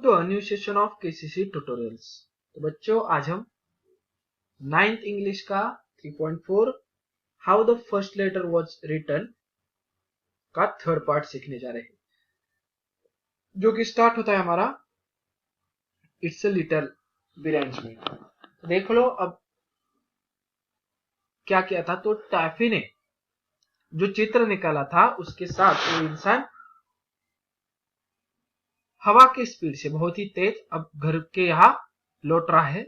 To a new session of KCC tutorials. तो बच्चों, आज हम 9th इंग्लिश का 3.4 how the first letter was written का थर्ड पार्ट सीखने जा रहे हैं, जो कि स्टार्ट होता है हमारा इट्स अ लिटिल बिरैंचमेंट। देख लो अब क्या किया था। तो टैफी ने जो चित्र निकाला था उसके साथ वो इंसान हवा की स्पीड से बहुत ही तेज अब घर के यहाँ लौट रहा है,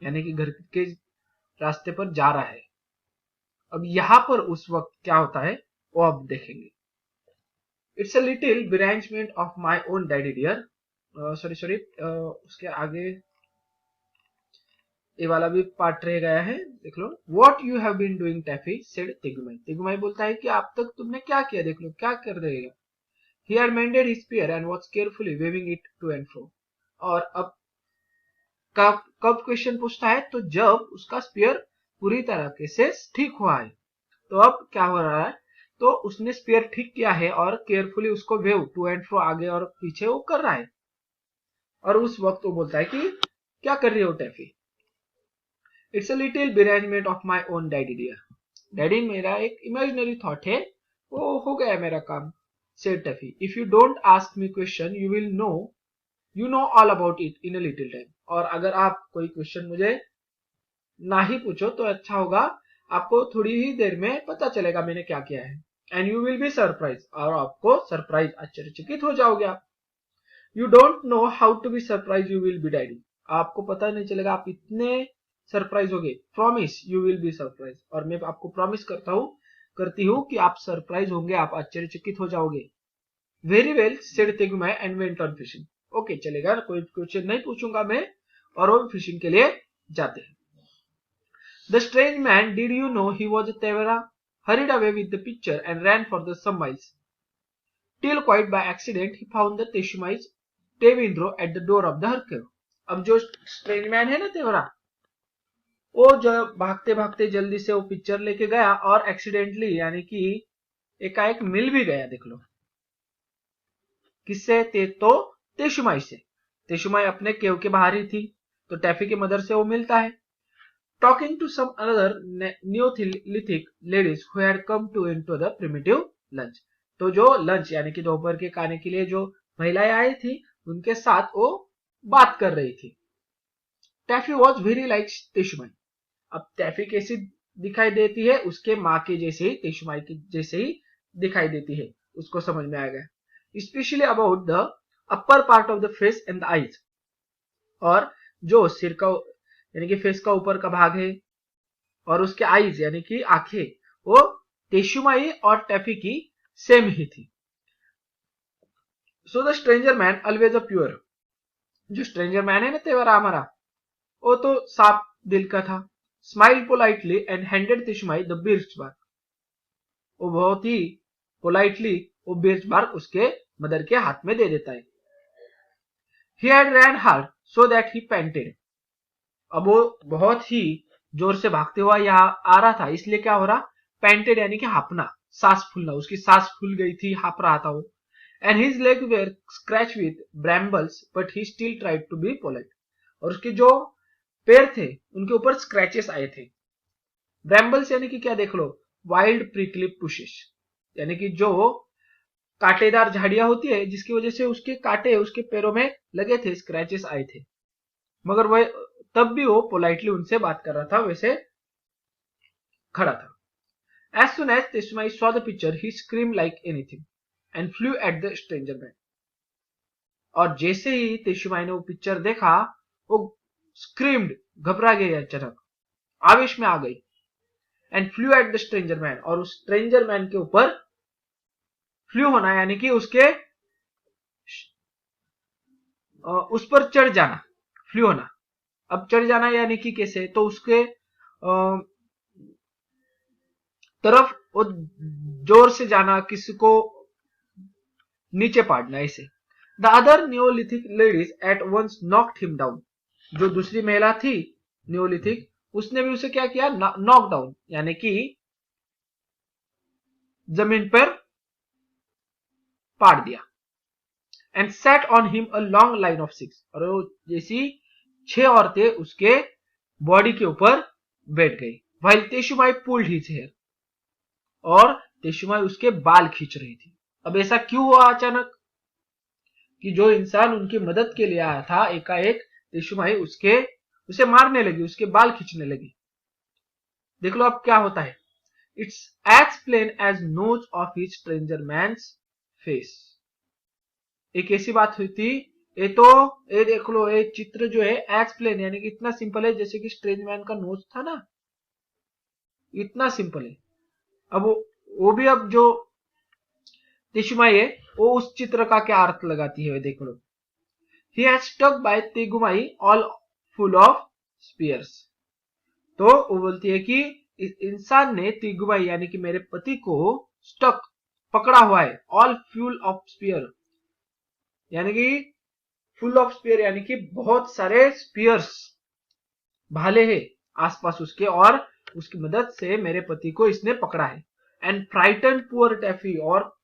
यानी कि घर के रास्ते पर जा रहा है। अब यहां पर उस वक्त क्या होता है वो अब देखेंगे। It's a little berangement of my own daddy dear. Sorry उसके आगे ये वाला भी पार्ट रह गया है, देख लो। What you have been doing Taffy said Tegumai. Tegumai बोलता है कि अब तक तुमने क्या किया, देख लो क्या कर रहे हो। He had mended his spear and was carefully waving it to and fro. और अब कब क्वेश्चन पूछता है, तो जब उसका स्पीयर पूरी तरह से ठीक हुआ है। तो अब क्या हो रहा है, तो उसने स्पीयर ठीक किया है और केयरफुली उसको वेव टू एंड फ्रो आगे और पीछे वो कर रहा है। और उस वक्त वो बोलता है कि क्या कर रही हो Taffy. It's a little berangement of my own daddy dear. Daddy मेरा एक इमेजिनरी थॉट है, वो हो गया मेरा काम, said Taffy. If you don't ask me question, you know all about it in a little time. और अगर आप कोई क्वेश्चन मुझे ना ही पूछो तो अच्छा होगा, आपको थोड़ी ही देर में पता चलेगा मैंने क्या किया है। And you will be surprise, और आपको सरप्राइज आश्चर्यचकित हो जाओगे आप। You don't know how to be surprise you will be daddy. आपको पता नहीं चलेगा, आप इतने सरप्राइज होगे। Promise you will be surprise, और मैं आपको प्रॉमिस करती हूँ कि आप सरप्राइज होंगे, आप आश्चर्यचकित हो जाओगे। Very well said Tegumai and went on fishing. Okay चलेगा, कोई क्वेश्चन नहीं पूछूंगा मैं, और वो फिशिंग के लिए जाते हैं। The strange man did you know he was Tewara hurried away with the picture and ran for the some miles till quite by accident he found the Teshumai's Tewindrow at the door of the her cave. अब जो strange man है ना तेवरा, वो जो भागते भागते जल्दी से वो पिक्चर लेके गया और एक्सीडेंटली यानी कि एकाएक मिल भी गया। देख लो किससे, तो तेशुमाई से। तेशुमाई अपने केव के बाहर ही थी, तो टैफी के मदर से वो मिलता है। Talking to some other neolithic ladies who had come to into the primitive lunch. तो जो लंच यानी कि दोपहर के खाने के लिए जो महिलाएं आई थी उनके साथ वो बात कर रही थी। टैफी वॉज वेरी लाइक तेशुमाई। अब टैफी कैसी दिखाई देती है, उसके माँ के जैसे ही, तेशुमाई के जैसे ही दिखाई देती है, उसको समझ में आ गया। Especially about the upper part of the face and the eyes। और जो सिर का यानी कि फेस का ऊपर का भाग है और उसके आईज यानी कि आंखें, वो तेशुमाई और टैफी की सेम ही थी। So the stranger man always a pure. जो स्ट्रेंजर मैन है ना तेवरा हमारा, वो तो साफ दिल का था। Smile politely and handed Teshumai the birch bark. वो बहुत ही पोलाइटली वो बिर्च बार्क उसके मदर के हाथ में दे देता है। He had ran hard so that he panted। अब वो बहुत ही जोर से भागते हुआ यहाँ आ रहा था, इसलिए क्या हो रहा, पैंटेड यानी कि हापना, सांस फूलना, उसकी सांस फूल गई थी, हाप रहा था वो। And his leg were scratch with brambles but he still tried to be polite. और उसके जो पैर थे उनके ऊपर स्क्रैचेस आए थे। ब्रैम्बल्स यानी कि क्या, देख लो, वाइल्ड प्रिकली पुशेस, यानी कि जो कांटेदार झाड़ियां होती है जिसकी वजह से उसके कांटे उसके पैरों में लगे थे, स्क्रैचेस आए थे। मगर वह तब भी वो पोलाइटली उनसे बात कर रहा था, वैसे खड़ा था। As soon as Teshumai saw the picture he scream like anything and flew at the stranger man. और जैसे ही तेशुमाई ने वो पिक्चर देखा, वो स्क्रीम्ड, घबरा गई अचानक, आवेश में आ गई। And flew at the stranger man, और उस स्ट्रेंजर मैन के ऊपर फ्लू होना यानी कि उसके उस पर चढ़ जाना, फ्लू होना। अब चढ़ जाना यानी कि कैसे, तो उसके तरफ वो जोर से जाना, किसी को नीचे पाड़ना, ऐसे। The other neolithic ladies at once knocked him down. जो दूसरी महिला थी न्यूलिथिक, उसने भी उसे क्या किया, नॉक डाउन यानी कि जमीन पर पाड़ दिया। and sat on him a long line of 6. और वो जैसी 6 औरतें उसके बॉडी के ऊपर बैठ गई. while तेशुमाई pulled his hair. और तेशुमाई उसके बाल खींच रही थी. अब ऐसा क्यों हुआ अचानक कि जो इंसान उनकी मदद के लिए आया था एकाएक तेशुमाई उसे मारने लगी, उसके बाल खींचने लगी. देख लो अब क्या होता है. It's as plain as nose of his stranger man's face. एक ऐसी बात हुई थी, ये देख लो, ये चित्र जो है एज प्लेन यानी कि इतना सिंपल है जैसे कि स्ट्रेंज मैन का नोज था ना, इतना सिंपल है. अब वो भी अब जो तेशुमाई है वो उस चित्र का क्या अर्थ लगाती है देख लो. He has stuck by Tegumai all full of spears. तो वो बोलती है कि इस इंसान ने तेगुमाई यानी कि मेरे पति को स्टक पकड़ा हुआ है, ऑल फ्यूल ऑफ स्पीयर यानी कि फुल ऑफ स्पीयर यानी कि बहुत सारे स्पीयर्स भाले हैं आसपास उसके, और उसकी मदद से मेरे पति को इसने पकड़ा है. एंड फ्राइटन पुअर टैफी, और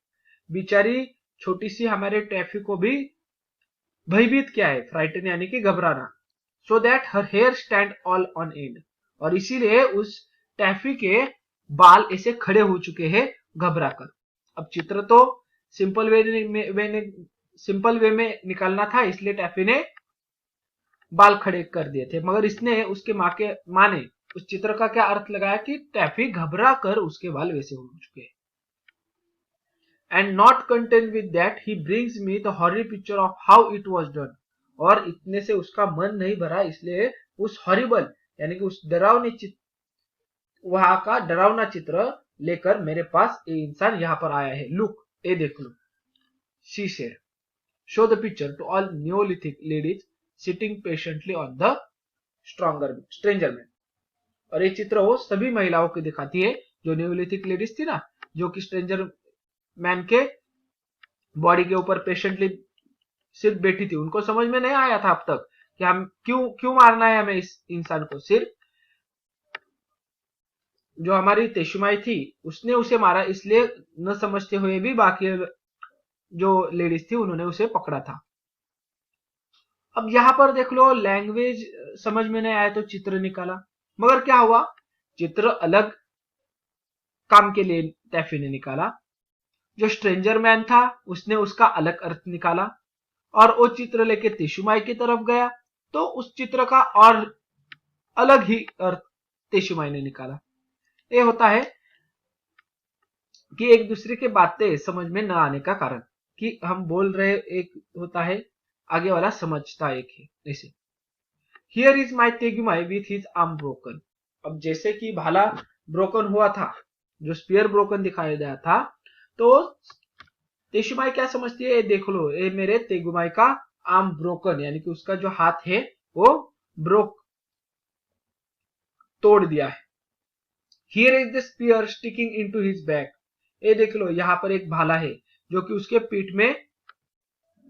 बेचारी छोटी सी हमारे टैफी को भी भयभीत किया है. फ्राइटन यानी कि घबराना. So that her hair stand all on end, और इसीलिए उस टैफी के बाल ऐसे खड़े हो चुके हैं घबराकर. अब चित्र तो सिंपल वे में निकालना था, इसलिए टैफी ने बाल खड़े कर दिए थे, मगर इसने उसके माँ ने उस चित्र का क्या अर्थ लगाया कि टैफी घबरा कर उसके बाल वैसे हो चुके हैं. And not content with that he brings me the horror picture of how it was done. और इतने से उसका मन नहीं भरा, इसलिए उस हॉरिबल यानी कि उस वहां का डरावना चित्र लेकर मेरे पास ये इंसान यहाँ पर आया है. लुक, ये देख लो. She said, show the picture to all Neolithic ladies sitting patiently on the stranger man. और ये चित्र वो सभी महिलाओं को दिखाती है जो नियोलिथिक लेडीज थी ना, जो कि स्ट्रेंजर मैन के बॉडी के ऊपर पेशेंटली सिर्फ बैठी थी. उनको समझ में नहीं आया था अब तक कि हम क्यों मारना है हमें इस इंसान को. सिर्फ जो हमारी तेशुमाई थी उसने उसे मारा, इसलिए न समझते हुए भी बाकी जो लेडीज थी उन्होंने उसे पकड़ा था. अब यहां पर देख लो, लैंग्वेज समझ में नहीं आया तो चित्र निकाला, मगर क्या हुआ, चित्र अलग काम के लिए टैफी ने निकाला. जो स्ट्रेंजर मैन था उसने उसका अलग अर्थ निकाला, और वो चित्र लेके तेशुमाई की तरफ गया तो उस चित्र का और अलग ही अर्थ तेशुमाई ने निकाला. ये होता है कि एक दूसरे के बातें समझ में न आने का कारण, कि हम बोल रहे एक होता है, आगे वाला समझता एक है. ऐसे here is my Tegumai with his arm broken. अब जैसे कि भाला ब्रोकन हुआ था, जो स्पीयर ब्रोकन दिखाया गया था, तो तेशुमाई क्या समझती है, देख लो, ये मेरे तेगुमाई का आर्म ब्रोकन यानी कि उसका जो हाथ है वो तोड़ दिया है. Here is the spear sticking into his back. ये देख लो, यहाँ पर एक भाला है जो कि उसके पीठ में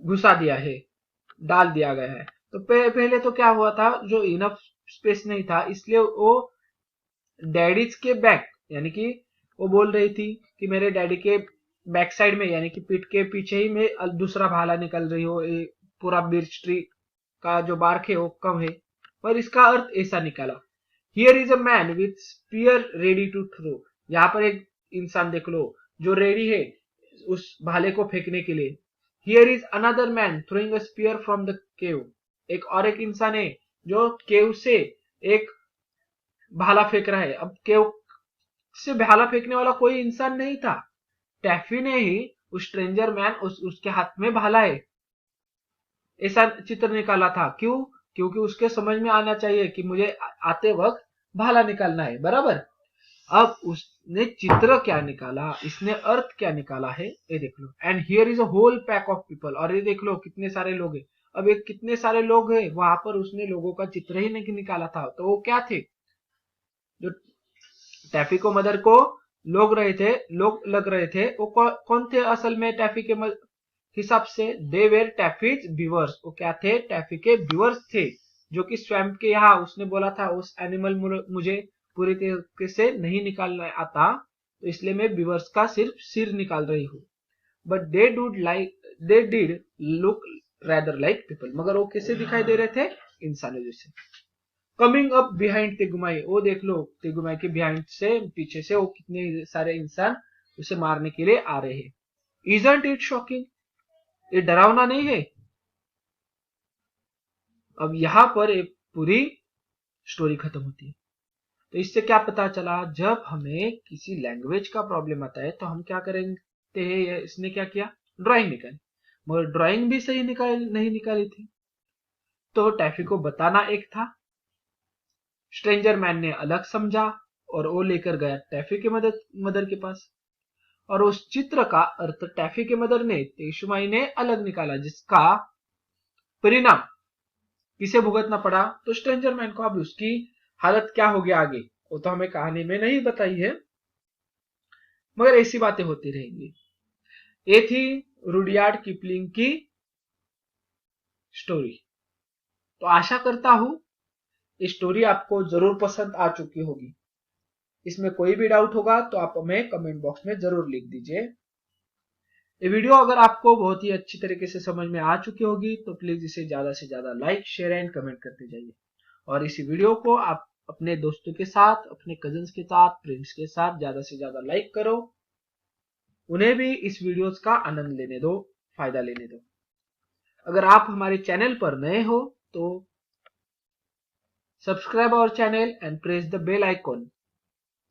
घुसा दिया है, डाल दिया गया है. तो पहले तो क्या हुआ था, जो इनफ स्पेस नहीं था, इसलिए वो डैडीज के बैक यानी कि वो बोल रही थी कि मेरे डैडी के बैक साइड में यानी कि पीठ के पीछे ही में दूसरा भाला निकल रही हो. पूरा बिर्च ट्री का जो बार्क है वो कम है, पर इसका अर्थ ऐसा निकाला. Here is a man with spear ready to throw. यहाँ पर एक इंसान देख लो जो रेडी है उस भाले को फेंकने के लिए. Here is another man throwing a spear from the cave. एक इंसान है जो केव से एक भाला फेंक रहा है. अब केव से भाला फेंकने वाला कोई इंसान नहीं था, टैफी ने ही उस स्ट्रेंजर मैन उसके हाथ में भाला है ऐसा चित्र निकाला था. क्यों? क्योंकि उसके समझ में आना चाहिए कि मुझे आते वक्त भाला निकालना है, बराबर. अब उसने चित्र क्या निकाला, इसने अर्थ क्या निकाला है, ये देख लो. And here is a whole pack of people. और ये देख लो कितने सारे लोग हैं. अब एक कितने सारे लोग हैं, वहां पर उसने लोगों का चित्र ही नहीं निकाला था. तो वो क्या थे, जो टैफी को मदर को लोग लग रहे थे, वो कौन थे असल में टैफी के हिसाब से? They were Taffy's viewers. वो क्या थे, टैफी के व्यूअर्स थे, जो कि स्वैम्प के यहाँ उसने बोला था उस एनिमल मुझे पूरी तरीके से नहीं निकालना आता, तो इसलिए मैं व्यूअर्स का सिर्फ सिर निकाल रही हूँ. But they they did look rather like people, मगर वो कैसे दिखाई दे रहे थे? इंसानों जैसे। कमिंग अप बिहाइंड तेगुमाई, वो देख लो तेगुमाई के बिहाइंड से, पीछे से वो कितने सारे इंसान उसे मारने के लिए आ रहे हैं। इजंट इट शॉकिंग, ये डरावना नहीं है? अब यहां पर एक पूरी स्टोरी खत्म होती है। तो इससे क्या पता चला, जब हमें किसी लैंग्वेज का प्रॉब्लम आता है तो हम क्या करेंगे हैं? इसने क्या किया? ड्राइंग निकाली, मगर ड्राइंग भी सही नहीं निकाली थी। तो टैफी को बताना एक था, स्ट्रेंजर मैन ने अलग समझा और वो लेकर गया टैफी के मदर के पास, और उस चित्र का अर्थ टैफी के मदर ने, तेशुमाई ने अलग निकाला, जिसका परिणाम किसे भुगतना पड़ा? तो स्ट्रेंजर मैन को। अब उसकी हालत क्या हो गया आगे, वो तो हमें कहानी में नहीं बताई है, मगर ऐसी बातें होती रहेंगी। ये थी रुडयार्ड किपलिंग की स्टोरी। तो आशा करता हूं ये स्टोरी आपको जरूर पसंद आ चुकी होगी। इसमें कोई भी डाउट होगा तो आप हमें कमेंट बॉक्स में जरूर लिख दीजिए। ये वीडियो अगर आपको बहुत ही अच्छी तरीके से समझ में आ चुकी होगी तो प्लीज इसे ज्यादा से ज्यादा लाइक, शेयर एंड कमेंट करते जाइए, और इसी वीडियो को आप अपने दोस्तों के साथ, अपने कजिन्स के साथ, फ्रेंड्स के साथ ज्यादा से ज्यादा लाइक करो, उन्हें भी इस वीडियोस का आनंद लेने दो, फायदा लेने दो। अगर आप हमारे चैनल पर नए हो तो subscribe our channel and press the bell icon,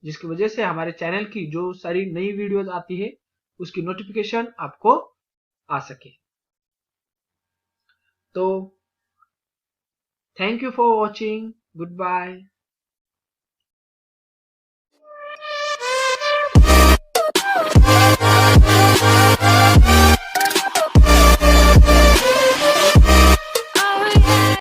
जिसकी वजह से हमारे चैनल की जो सारी नई वीडियोस आती है उसकी नोटिफिकेशन आपको आ सके। तो thank you for watching, good bye.